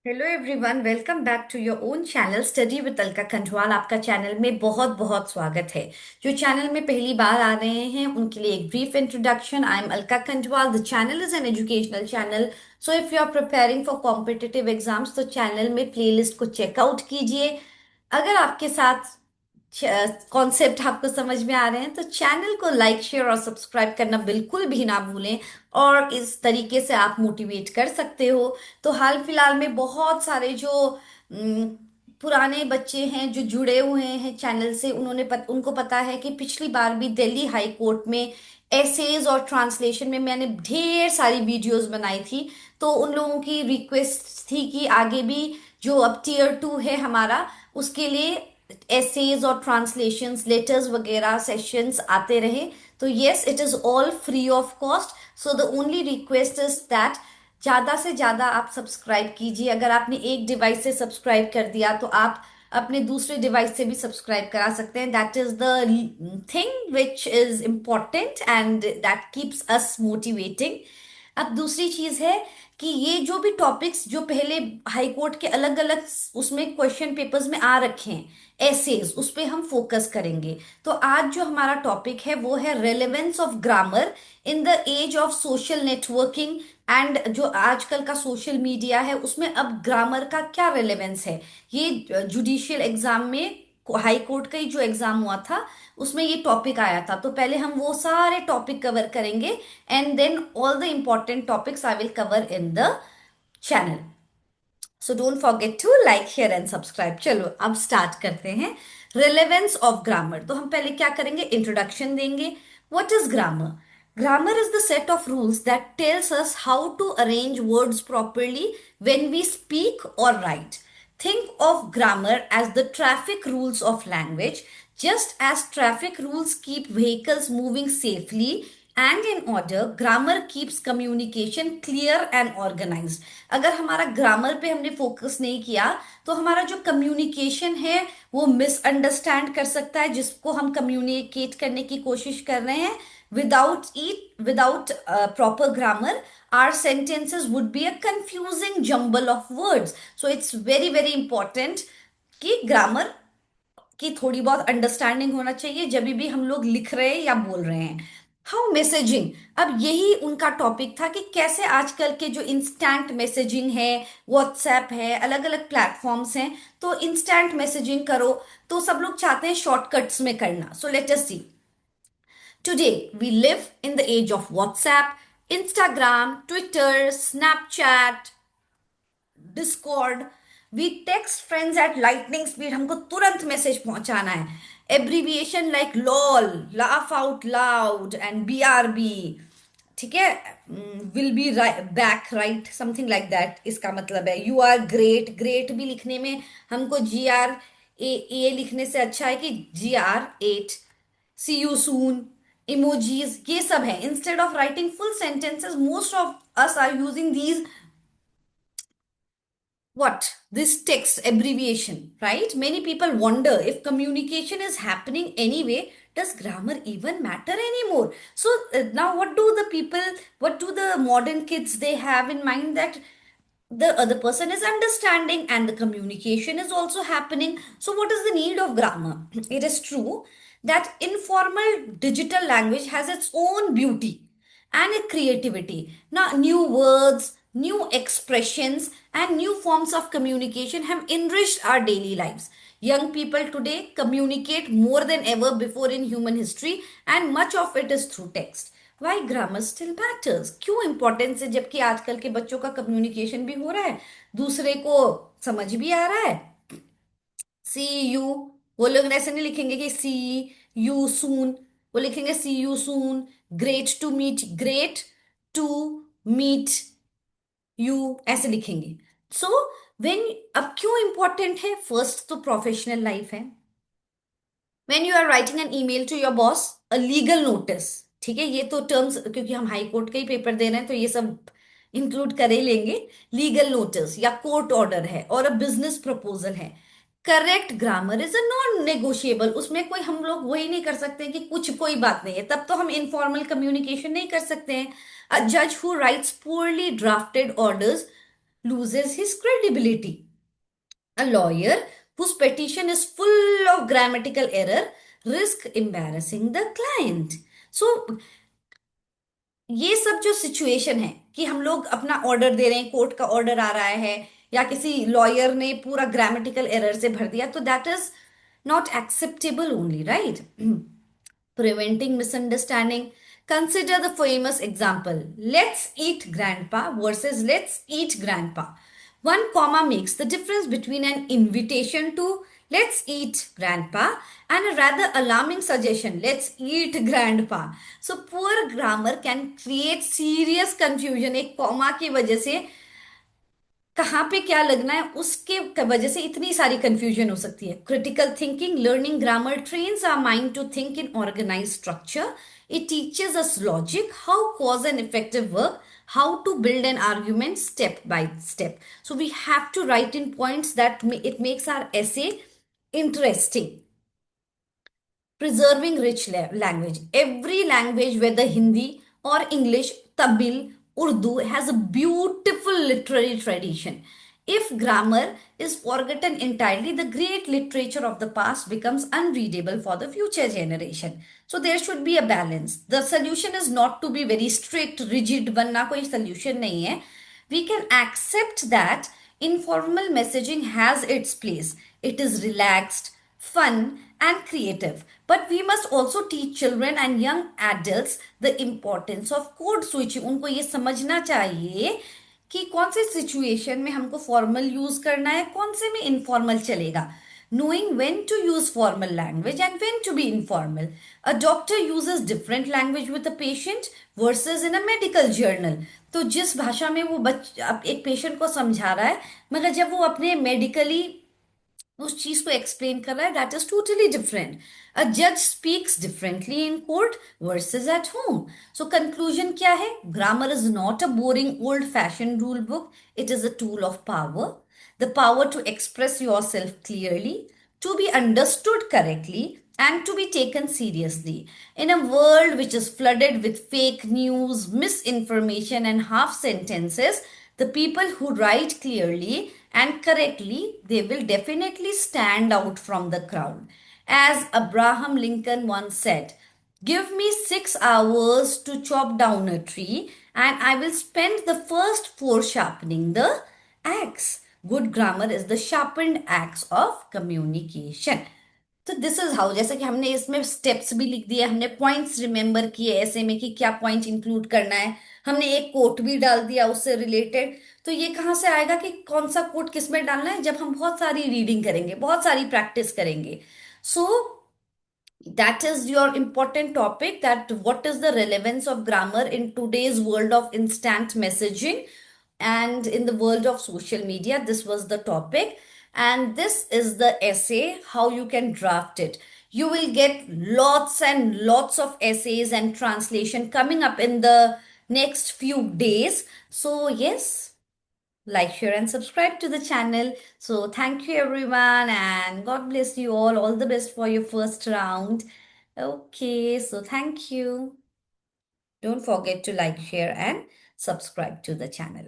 Hello everyone, welcome back to your own channel study with Alka Khandwal. आपका channel में बहुत बहुत स्वागत है। जो चैनल में पहली बार आ रहे हैं उनके लिए एक brief introduction. I am Alka Khandwal. The channel is an educational channel. So if you are preparing for competitive exams तो चैनल में प्लेलिस्ट को चेकआउट कीजिए। अगर आपके साथ कॉन्सेप्ट आपको समझ में आ रहे हैं तो चैनल को लाइक शेयर और सब्सक्राइब करना बिल्कुल भी ना भूलें। और इस तरीके से आप मोटिवेट कर सकते हो। तो हाल फिलहाल में बहुत सारे जो अम, पुराने बच्चे हैं जो जुड़े हुए हैं चैनल से, उनको पता है कि पिछली बार भी दिल्ली हाई कोर्ट में एसेज और ट्रांसलेशन में मैंने ढेर सारी वीडियोस बनाई थी। तो उन लोगों की रिक्वेस्ट थी कि आगे भी जो अब टीयर 2 है हमारा, उसके लिए एसेज और ट्रांसलेशंस लेटर्स वगैरह सेशंस आते रहे। तो yes, it is all free of cost. So the only request is that ज्यादा से ज्यादा आप सब्सक्राइब कीजिए। अगर आपने एक डिवाइस से सब्सक्राइब कर दिया तो आप अपने दूसरे डिवाइस से भी सब्सक्राइब करा सकते हैं। That is the thing which is important and that keeps us motivating. अब दूसरी चीज है कि ये जो भी टॉपिक्स जो पहले हाई कोर्ट के अलग अलग उसमें क्वेश्चन पेपर्स में आ रखे हैं, एसेज, उस पे हम फोकस करेंगे। तो आज जो हमारा टॉपिक है वो है relevance of grammar in the age of social networking. And जो आजकल का सोशल मीडिया है उसमें अब ग्रामर का क्या रेलेवेंस है। ये जुडिशियल एग्जाम में, हाई कोर्ट का ही जो एग्जाम हुआ था उसमें ये टॉपिक आया था। तो पहले हम वो सारे टॉपिक कवर करेंगे and then all the important topics I will cover in the channel. So don't forget to like share and subscribe. चलो अब स्टार्ट करते हैं। Relevance of grammar. तो हम पहले क्या करेंगे, इंट्रोडक्शन देंगे। What is grammar? Grammar is the set of rules that tells us how to arrange words properly when we speak or write. Think of grammar as the traffic rules of language. Just as traffic rules keep vehicles moving safely and in order, grammar keeps communication clear and organized. अगर हमारा grammar पे हमने focus नहीं किया तो हमारा जो communication है वो मिसअंडरस्टैंड कर सकता है, जिसको हम कम्युनिकेट करने की कोशिश कर रहे हैं। Without proper grammar, our sentences would be a confusing jumble of words. So it's very very important कि ग्रामर की थोड़ी बहुत अंडरस्टैंडिंग होना चाहिए जब भी हम लोग लिख रहे हैं या बोल रहे हैं। How messaging. अब यही उनका टॉपिक था कि कैसे आजकल के जो इंस्टेंट मैसेजिंग है, व्हाट्सएप है, अलग अलग प्लेटफॉर्म्स हैं, तो इंस्टेंट मैसेजिंग करो। तो सब लोग चाहते हैं शॉर्टकट्स में करना। So let us see. Today, we live in the age of WhatsApp, Instagram, Twitter, Snapchat, Discord. We text friends at lightning speed. हमको तुरंत मैसेज पहुंचाना है। Abbreviation like LOL, laugh out loud and BRB, ठीक है, will be back right, something like that इसका मतलब है। You are great. Great भी लिखने में हमको GR लिखने से अच्छा है कि GR8। C you soon, emojis, ये सब है। Instead of writing full sentences, most of us are using these what this text abbreviation, right? Many people wonder if communication is happening anyway, does grammar even matter anymore? So now what do the modern kids they have in mind, that the other person is understanding and the communication is also happening. So what is the need of grammar? It is true that informal digital language has its own beauty and a creativity. Now, new words, new expressions, and new forms of communication have enriched our daily lives. Young people today communicate more than ever before in human history, and much of it is through text. Why grammar still matters? क्यों importance है जबकि आजकल के बच्चों का communication भी हो रहा है, दूसरे को समझ भी आ रहा है। सी यू, वो लोग ऐसे नहीं लिखेंगे कि सी यू सून, वो लिखेंगे see you soon. Great to meet you, ऐसे लिखेंगे। सो वेन, अब क्यों इंपॉर्टेंट है? फर्स्ट तो प्रोफेशनल लाइफ है। When you are writing an email to your boss, a legal notice, ठीक है, ये तो टर्म्स क्योंकि हम हाई कोर्ट का ही पेपर दे रहे हैं तो ये सब इंक्लूड कर ही लेंगे। लीगल नोटिस या कोर्ट ऑर्डर है और अ बिजनेस प्रपोजल है। Correct grammar is a non negotiable. उसमें कोई हम लोग वही नहीं कर सकते कि कुछ कोई बात नहीं है, तब तो हम इनफॉर्मल कम्युनिकेशन नहीं कर सकते हैं। अ जज who rights poorly drafted orders loses his credibility. A lawyer whose petition is full of grammatical error risk embarrassing the client. So ये सब जो सिचुएशन है कि हम लोग अपना ऑर्डर दे रहे हैं, कोर्ट का ऑर्डर आ रहा है या किसी लॉयर ने पूरा ग्रामेटिकल एरर से भर दिया, तो that is not acceptable only, right? Preventing misunderstanding. Consider the famous example, let's eat grandpa versus let's eat grandpa. One comma makes the difference between an invitation to let's eat grandpa and a rather alarming suggestion, let's eat grandpa. So poor grammar can create serious confusion. एक comma की वजह से कहाँ पे क्या लगना है उसके वजह से इतनी सारी कंफ्यूजन हो सकती है. Critical thinking. Learning grammar trains our mind to think in organised structure. It teaches us logic, how cause and effective work, how to build an argument step by step. So we have to write in points that it makes our essay interesting. Preserving rich language. Every language, whether Hindi or English, Tamil, Urdu, has a beautiful literary tradition. If grammar is forgotten entirely, the great literature of the past becomes unreadable for the future generation. So there should be a balance. The solution is not to be very strict, rigid. बनना कोई solution नहीं है. We can accept that informal messaging has its place. It is relaxed, fun, and creative. But we must also teach children and young adults the importance of code switching. उनको ये समझना चाहिए कि कौन से सिचुएशन में हमको फॉर्मल यूज करना है, कौन से में इनफॉर्मल चलेगा. Knowing when to use formal language and when to be informal. A doctor uses different language with a patient versus in a medical journal. तो जिस भाषा में वो एक पेशेंट को समझा रहा है, मगर जब वो अपने मेडिकली उस चीज को एक्सप्लेन कर रहा है, that is totally different. A जज speaks differently in court versus at home. So conclusion क्या है? Grammar is not a boring old fashion rule book. It is a tool of power. The power to express your self clearly, to be understood correctly, and to be taken seriously. In a world which is flooded with fake news, misinformation, and half sentences, the people who write clearly and correctly, they will definitely stand out from the crowd. As Abraham Lincoln once said, give me 6 hours to chop down a tree, and I will spend the first four sharpening the axe. Good grammar is the sharpened axe of communication. तो this is how, जैसे कि हमने इसमें steps भी लिख दिए, हमने points remember किए ऐसे में कि क्या पॉइंट इंक्लूड करना है, हमने एक कोट भी डाल दिया उससे रिलेटेड. तो ये कहाँ से आएगा कि कौन सा कोट किस में डालना है? जब हम बहुत सारी रीडिंग करेंगे, बहुत सारी प्रैक्टिस करेंगे. सो that is your important topic, that what is the relevance of grammar in today's world of instant messaging and in the world of social media. This was the topic, and this is the essay, how you can draft it. You will get lots and lots of essays and translation coming up in the next few days. So yes, like, share, and subscribe to the channel. So thank you everyone, and God bless you all the best for your first round. Okay, so thank you. Don't forget to like, share, and subscribe to the channel.